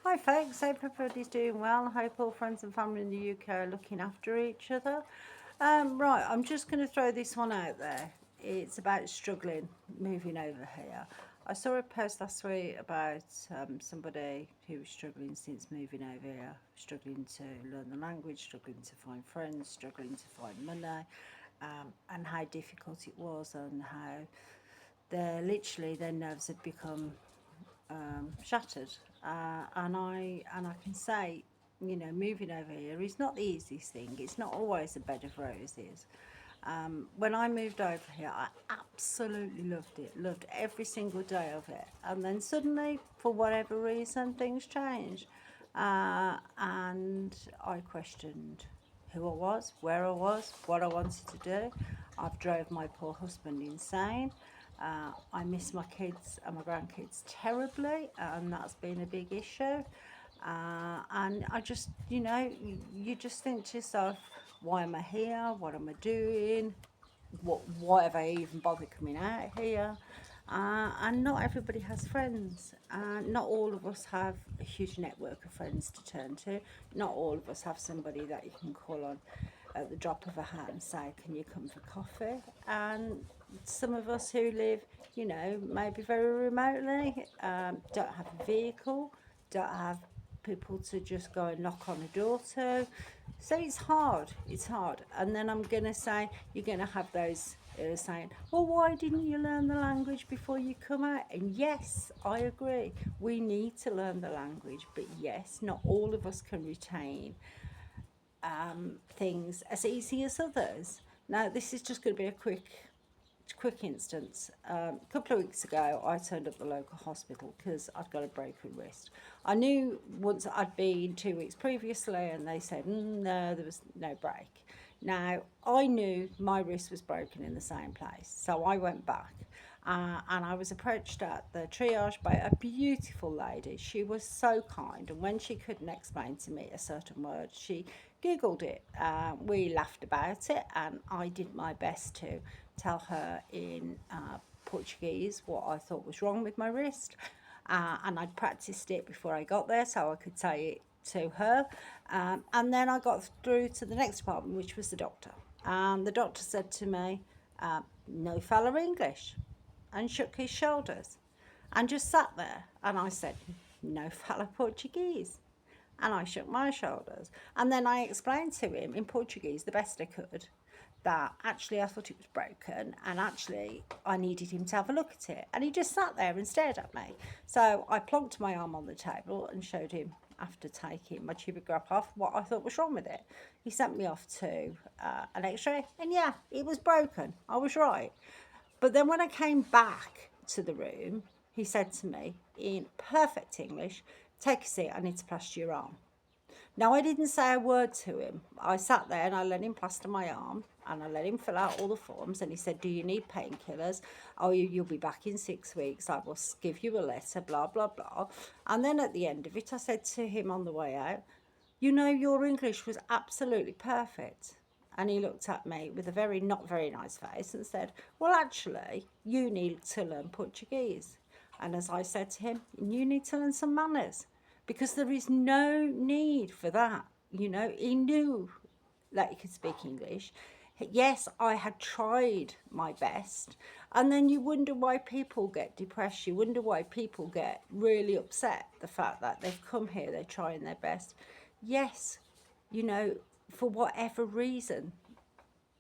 Hi folks, hope everybody's doing well. Hope all friends and family in the UK are looking after each other. Right, I'm just going to throw this one out there. It's about struggling moving over here. I saw a post last week about somebody who was struggling since moving over here, struggling to learn the language, struggling to find friends, struggling to find money, and how difficult it was, and how their nerves had become shattered. And I can say, moving over here is not the easiest thing. It's not always a bed of roses. When I moved over here, I absolutely loved it. Loved every single day of it. And then suddenly, for whatever reason, things changed, and I questioned who I was, where I was, what I wanted to do. I've drove my poor husband insane. I miss my kids and my grandkids terribly, and that's been a big issue. And I just, you just think to yourself, why am I here? What am I doing? Why have I even bothered coming out here? And not everybody has friends. Not all of us have a huge network of friends to turn to. Not all of us have somebody that you can call on at the drop of a hat and say, can you come for coffee? And some of us who live, maybe very remotely, don't have a vehicle, don't have people to just go and knock on a door to. So it's hard. It's hard. And then I'm going to say, you're going to have those saying, well, why didn't you learn the language before you come out? And yes, I agree. We need to learn the language. But yes, not all of us can retain things as easy as others. Now, this is just going to be a quick instance. A couple of weeks ago, I turned up at the local hospital because I'd got a broken wrist. I knew once I'd been 2 weeks previously, and they said, no, there was no break. Now, I knew my wrist was broken in the same place, so I went back. And I was approached at the triage by a beautiful lady. She was so kind, and when she couldn't explain to me a certain word, she giggled it. We laughed about it, and I did my best to tell her in Portuguese what I thought was wrong with my wrist. And I'd practiced it before I got there so I could say it to her. And then I got through to the next department, which was the doctor. And the doctor said to me, no fella English, and shook his shoulders and just sat there. And I said, no fella Portuguese. And I shook my shoulders. And then I explained to him in Portuguese the best I could that actually I thought it was broken, and actually I needed him to have a look at it. And he just sat there and stared at me. So I plonked my arm on the table and showed him, after taking my tubigraph off, what I thought was wrong with it. He sent me off to an x-ray, and yeah, it was broken. I was right. But then when I came back to the room, he said to me in perfect English, take a seat, I need to plaster your arm. Now, I didn't say a word to him. I sat there and I let him plaster my arm, and I let him fill out all the forms. And he said, do you need painkillers? Oh, you'll be back in 6 weeks. I will give you a letter, blah, blah, blah. And then at the end of it, I said to him on the way out, your English was absolutely perfect. And he looked at me with a very not very nice face and said, well, actually, you need to learn Portuguese. And as I said to him, you need to learn some manners, because there is no need for that. He knew that he could speak English. Yes, I had tried my best. And then you wonder why people get depressed. You wonder why people get really upset, the fact that they've come here, they're trying their best. Yes, you know, for whatever reason,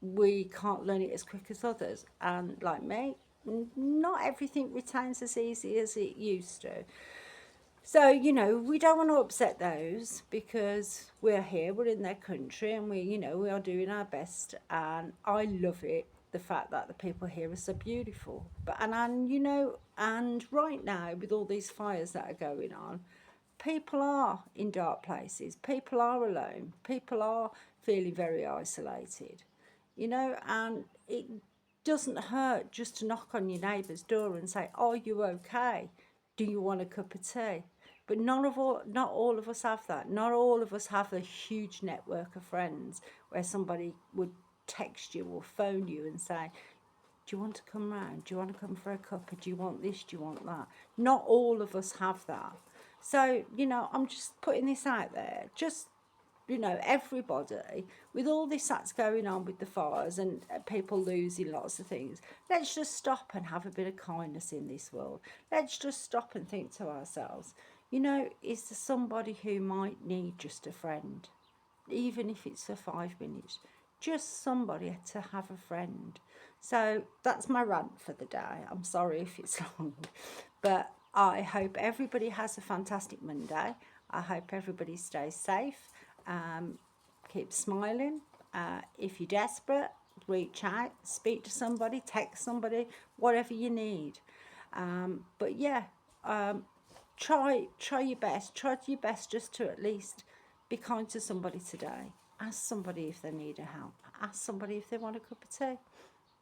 we can't learn it as quick as others. And like me, not everything retains as easy as it used to. So, we don't want to upset those, because we're here, we're in their country, and we are doing our best. And I love it, the fact that the people here are so beautiful. And right now, with all these fires that are going on, people are in dark places, people are alone, people are feeling very isolated, and it doesn't hurt just to knock on your neighbour's door and say, are you okay? Do you want a cup of tea? But not all of us have that. Not all of us have a huge network of friends where somebody would text you or phone you and say, do you want to come round? Do you want to come for a cup? Or do you want this? Do you want that? Not all of us have that. So, you know, I'm just putting this out there. Just, you know, everybody, with all this that's going on with the fires and people losing lots of things, let's just stop and have a bit of kindness in this world. Let's just stop and think to ourselves, you know, is there somebody who might need just a friend? Even if it's for 5 minutes, just somebody to have a friend. So that's my rant for the day. I'm sorry if it's long, but I hope everybody has a fantastic Monday. I hope everybody stays safe. Um, Keep smiling. If you're desperate, reach out, speak to somebody, text somebody, whatever you need. But yeah, try your best. Try your best just to at least be kind to somebody today. Ask somebody if they need a help. Ask somebody if they want a cup of tea.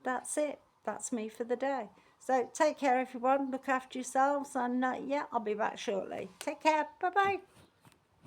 That's it. That's me for the day. So take care, everyone. Look after yourselves, and yeah, I'll be back shortly. Take care. Bye bye.